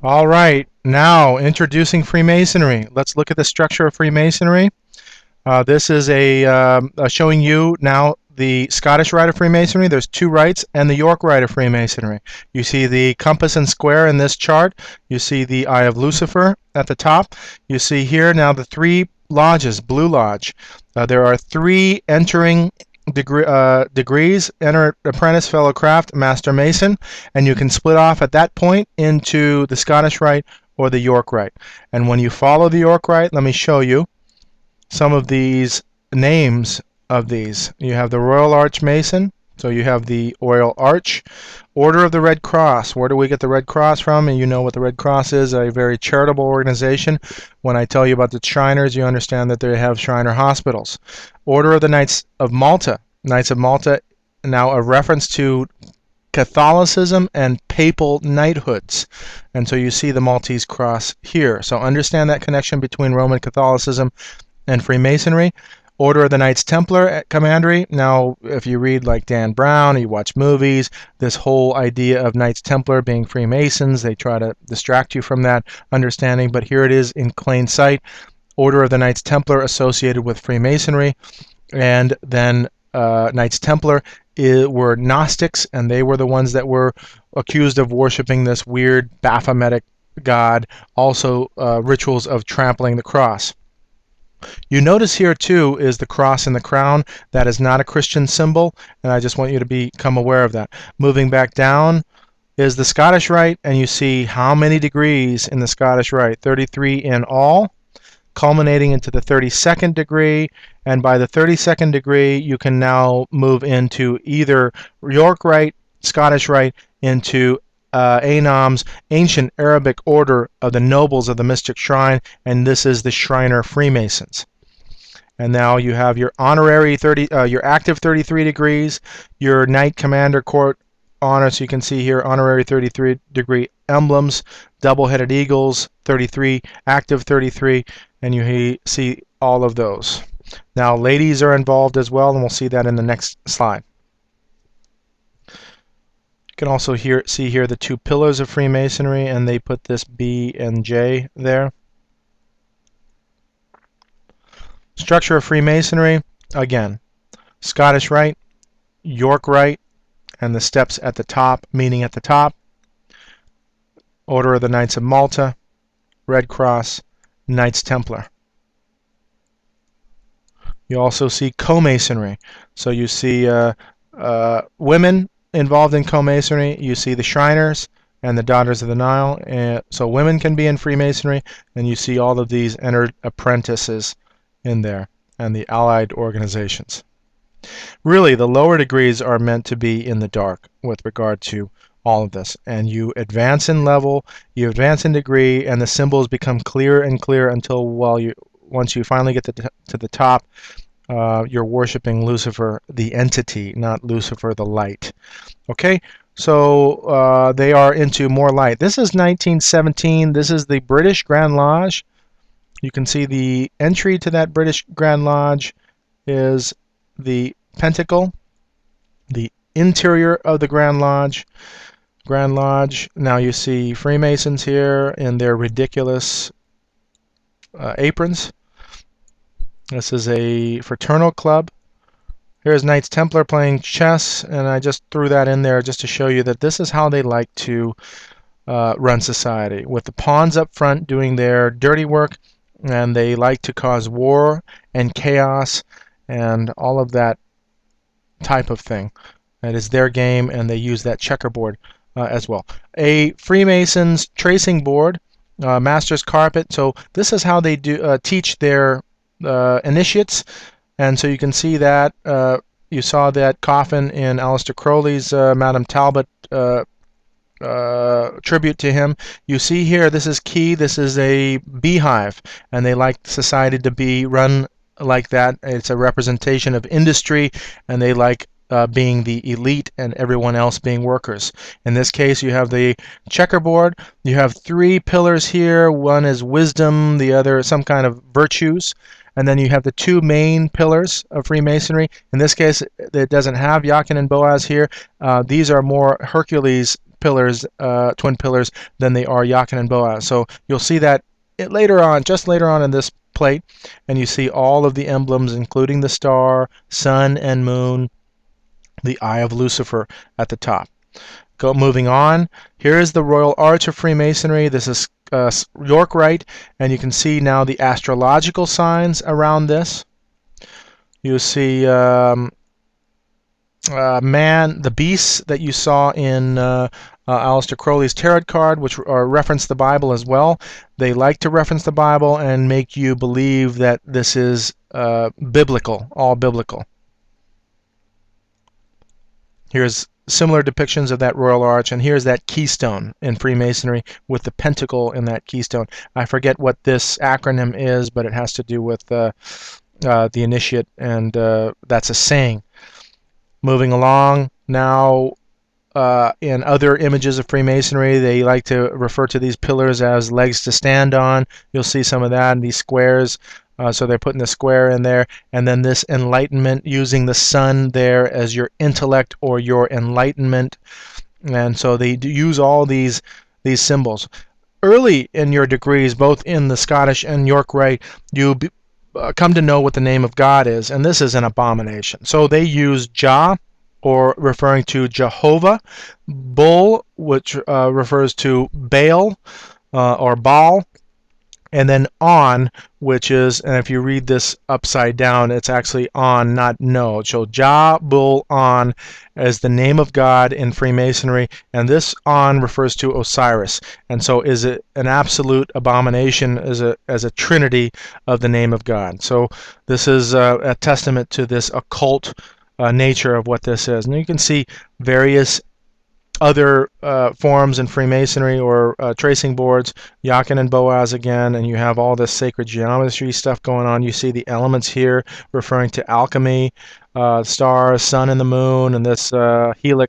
All right, now introducing Freemasonry. Let's look at the structure of Freemasonry. This is showing you now the Scottish Rite of Freemasonry. There's two rites and the York Rite of Freemasonry. You see the compass and square in this chart. You see the Eye of Lucifer at the top. You see here now the three lodges, Blue Lodge. There are three entering degrees: enter apprentice, fellow craft, master mason, and you can split off at that point into the Scottish Rite or the York Rite. And when you follow the York Rite, let me show you some of these names of these. You have the Royal Arch Mason, so you have the Royal Arch. Order of the Red Cross. Where do we get the Red Cross from? And you know what the Red Cross is, a very charitable organization. When I tell you about the Shriners, you understand that they have Shriner hospitals. Order of the Knights of Malta. Knights of Malta, now a reference to Catholicism and papal knighthoods. And so you see the Maltese cross here. So understand that connection between Roman Catholicism and Freemasonry. Order of the Knights Templar at Commandery. Now, if you read like Dan Brown, or you watch movies, this whole idea of Knights Templar being Freemasons, they try to distract you from that understanding, but here it is in plain sight. Order of the Knights Templar associated with Freemasonry, and then Knights Templar were Gnostics, and they were the ones that were accused of worshiping this weird Baphometic god, also rituals of trampling the cross. You notice here too is the cross and the crown. That is not a Christian symbol, and I just want you to become aware of that. Moving back down is the Scottish Rite, and you see how many degrees in the Scottish Rite, 33 in all, culminating into the 32nd degree, and by the 32nd degree you can now move into either York Rite, Scottish Rite, into Anam's ancient Arabic order of the nobles of the mystic shrine, and this is the Shriner Freemasons. And now you have your honorary your active 33 degrees, your Knight Commander Court honor. So you can see here honorary 33 degree emblems, double-headed eagles, 33, active 33, and you see all of those. Now ladies are involved as well, and we'll see that in the next slide. You can also see here the two pillars of Freemasonry, and they put this B and J there. Structure of Freemasonry, again, Scottish Rite, York Rite, and the steps at the top, meaning at the top. Order of the Knights of Malta, Red Cross, Knights Templar. You also see co-masonry. So you see women involved in co-masonry. You see the Shriners and the Daughters of the Nile. So women can be in Freemasonry, and you see all of these entered apprentices in there, and the allied organizations. Really, the lower degrees are meant to be in the dark with regard to all of this, and you advance in level, you advance in degree, and the symbols become clearer and clearer until once you finally get to the top, you're worshiping Lucifer the entity, not Lucifer the light. Okay, so they are into more light. This is 1917. This is the British Grand Lodge. You can see the entry to that British Grand Lodge is the pentacle, the interior of the Grand Lodge. Now you see Freemasons here in their ridiculous aprons. This is a fraternal club. Here's Knights Templar playing chess, and I just threw that in there just to show you that this is how they like to run society, with the pawns up front doing their dirty work, and they like to cause war and chaos and all of that type of thing. That is their game, and they use that checkerboard as well. A Freemasons tracing board, master's carpet. So this is how they do teach their initiates, and so you can see that you saw that coffin in Aleister Crowley's Madame Talbot tribute to him. You see here, this is key. This is a beehive, and they like society to be run like that. It's a representation of industry, and they like being the elite and everyone else being workers. In this case, you have the checkerboard. You have three pillars here. One is wisdom, the other some kind of virtues. And then you have the two main pillars of Freemasonry. In this case, it doesn't have Jachin and Boaz here. These are more Hercules pillars, twin pillars, than they are Jachin and Boaz. So you'll see that later on, just later on in this plate, and you see all of the emblems, including the star, sun, and moon, the eye of Lucifer at the top. Moving on, here is the Royal Arch of Freemasonry. This is York Rite, and you can see now the astrological signs around this. You see man, the beasts that you saw in Aleister Crowley's tarot card, which reference the Bible as well. They like to reference the Bible and make you believe that this is biblical, all biblical. Here's similar depictions of that Royal Arch, and here's that keystone in Freemasonry with the pentacle in that keystone. I forget what this acronym is, but it has to do with the initiate, and that's a saying. Moving along, now in other images of Freemasonry, they like to refer to these pillars as legs to stand on. You'll see some of that in these squares. So they're putting the square in there, and then this enlightenment, using the sun there as your intellect or your enlightenment. And so they use all these symbols. Early in your degrees, both in the Scottish and York Rite, you come to know what the name of God is, and this is an abomination. So they use Jah, or referring to Jehovah, Bull, which refers to Baal or Baal, and then On, which is, and if you read this upside down, it's actually On, not No. So Jah, Bull, On is the name of God in Freemasonry, and this On refers to Osiris, and so is it an absolute abomination as a trinity of the name of God. So this is a testament to this occult nature of what this is. And you can see various other forms in Freemasonry, or tracing boards, Jachin and Boaz again, and you have all this sacred geometry stuff going on. You see the elements here referring to alchemy, stars, sun and the moon, and this helical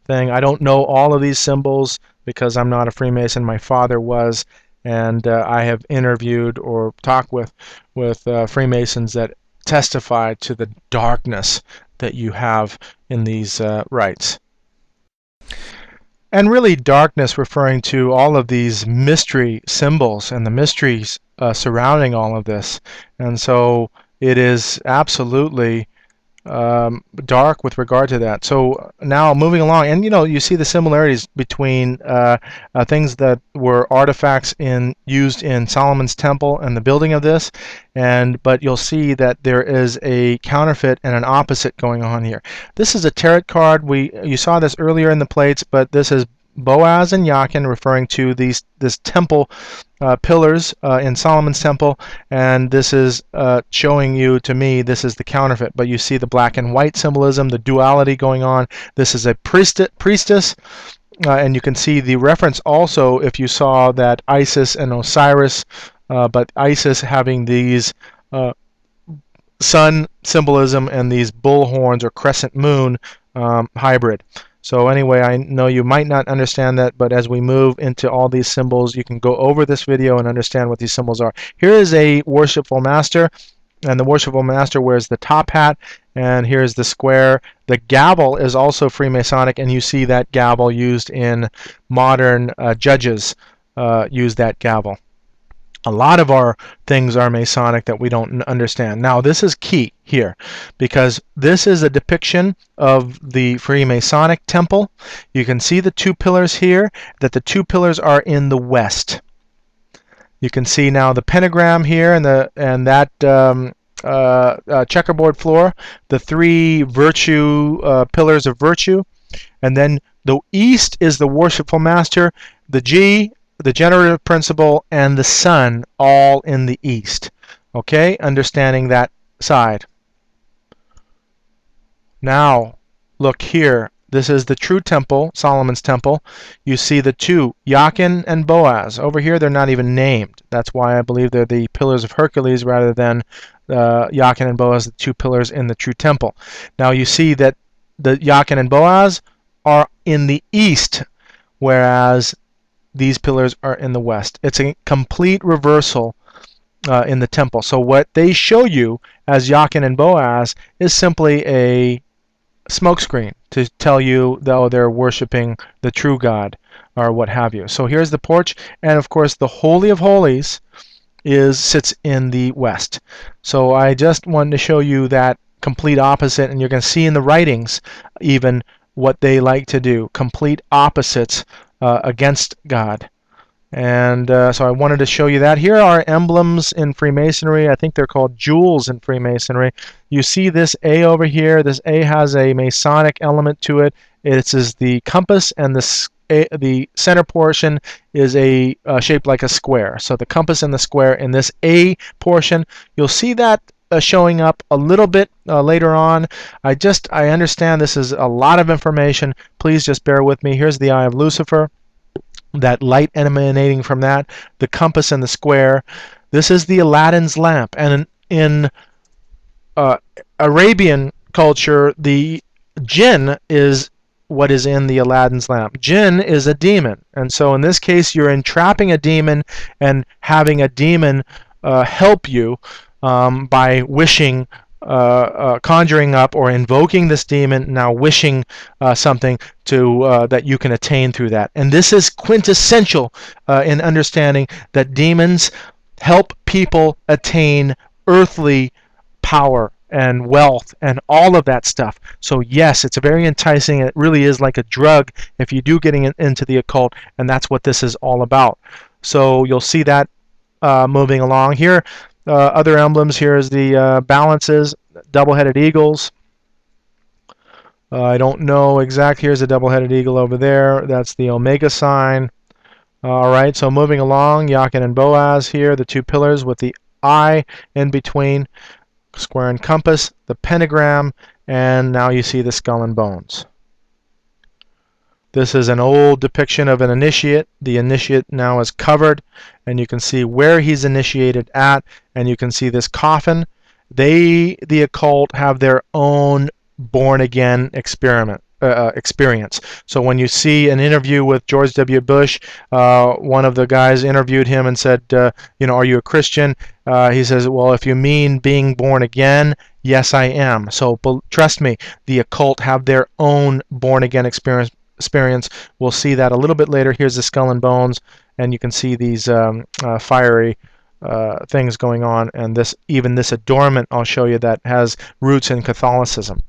thing. I don't know all of these symbols because I'm not a Freemason. My father was, and I have interviewed or talked with Freemasons that testify to the darkness that you have in these rites. And really, darkness referring to all of these mystery symbols and the mysteries surrounding all of this. And so it is absolutely dark with regard to that. So now moving along, and you see the similarities between things that were artifacts used in Solomon's temple and the building of this, but you'll see that there is a counterfeit and an opposite going on here. This is a tarot card. You saw this earlier in the plates, but this is Boaz and Jachin referring to this temple pillars in Solomon's temple, and this is showing you, to me, this is the counterfeit. But you see the black and white symbolism, the duality going on. This is a priestess, and you can see the reference also if you saw that Isis and Osiris, but Isis having these sun symbolism and these bull horns or crescent moon hybrid. So anyway, I know you might not understand that, but as we move into all these symbols, you can go over this video and understand what these symbols are. Here is a worshipful master, and the worshipful master wears the top hat, and here's the square. The gavel is also Freemasonic, and you see that gavel used in modern judges use that gavel. A lot of our things are Masonic that we don't understand. Now, this is key here because this is a depiction of the Freemasonic temple. You can see the two pillars here, that the two pillars are in the west. You can see now the pentagram here and that checkerboard floor, the three pillars of virtue, and then the east is the worshipful master, the G, the generative principle, and the sun, all in the east. Okay, understanding that side. Now, look here. This is the true temple, Solomon's temple. You see the two, Jachin and Boaz. Over here, they're not even named. That's why I believe they're the pillars of Hercules rather than Jachin and Boaz, the two pillars in the true temple. Now, you see that the Jachin and Boaz are in the east, whereas these pillars are in the west. It's a complete reversal in the temple. So what they show you as Jachin and Boaz is simply a smokescreen to tell you that, oh, they're worshiping the true God or what have you. So here's the porch, and of course the Holy of Holies sits in the west. So I just wanted to show you that complete opposite, and you're going to see in the writings even what they like to do, complete opposites against God. And so I wanted to show you that. Here are emblems in Freemasonry. I think they're called jewels in Freemasonry. You see this A over here. This A has a Masonic element to it. It is the compass, and the center portion is shaped like a square. So the compass and the square in this A portion, you'll see that showing up a little bit later on. I understand this is a lot of information. Please just bear with me. Here's the Eye of Lucifer, that light emanating from that, the compass and the square. This is the Aladdin's lamp, and in Arabian culture, the jinn is what is in the Aladdin's lamp. Jinn is a demon, and so in this case, you're entrapping a demon and having a demon help you by wishing, conjuring up or invoking this demon, now wishing something to that you can attain through that. And this is quintessential in understanding that demons help people attain earthly power and wealth and all of that stuff. So yes, it's very enticing. It really is like a drug if you do getting into the occult, and that's what this is all about. So you'll see that moving along here. Other emblems, here is the balances, double-headed eagles. I don't know exact. Here's a double-headed eagle over there. That's the Omega sign. All right, so moving along, Jachin and Boaz here, the two pillars with the eye in between, square and compass, the pentagram, and now you see the skull and bones. This is an old depiction of an initiate. The initiate now is covered, and you can see where he's initiated at, and you can see this coffin. The occult, have their own born-again experience. So when you see an interview with George W. Bush, one of the guys interviewed him and said, are you a Christian? He says, well, if you mean being born again, yes, I am. So trust me, the occult have their own born-again experience. We'll see that a little bit later. Here's the skull and bones, and you can see these fiery things going on, and even this adornment I'll show you that has roots in Catholicism.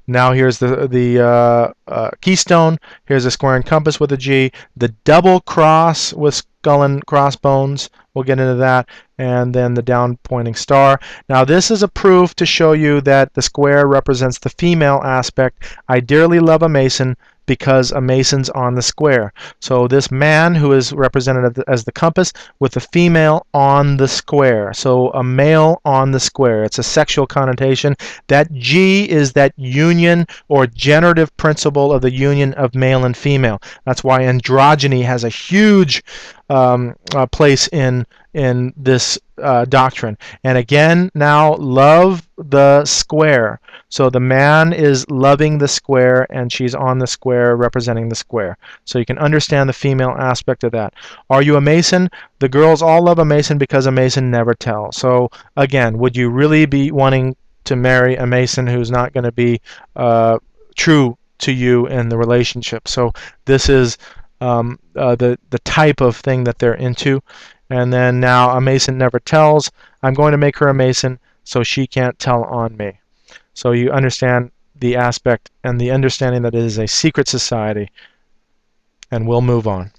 Now here's the keystone. Here's a square and compass with a G. The double cross with skull and crossbones. We'll get into that. And then the down pointing star. Now this is a proof to show you that the square represents the female aspect. I dearly love a Mason because a Mason's on the square. So this man who is represented as the compass with the female on the square. So a male on the square. It's a sexual connotation. That G is that union or generative principle of the union of male and female. That's why androgyny has a huge place in this doctrine. And again, now love the square. So the man is loving the square, and she's on the square representing the square. So you can understand the female aspect of that. Are you a Mason? The girls all love a Mason because a Mason never tells. So again, would you really be wanting to marry a Mason who's not going to be true to you in the relationship? So this is the type of thing that they're into. And then now a Mason never tells. I'm going to make her a Mason so she can't tell on me. So you understand the aspect and the understanding that it is a secret society. And we'll move on.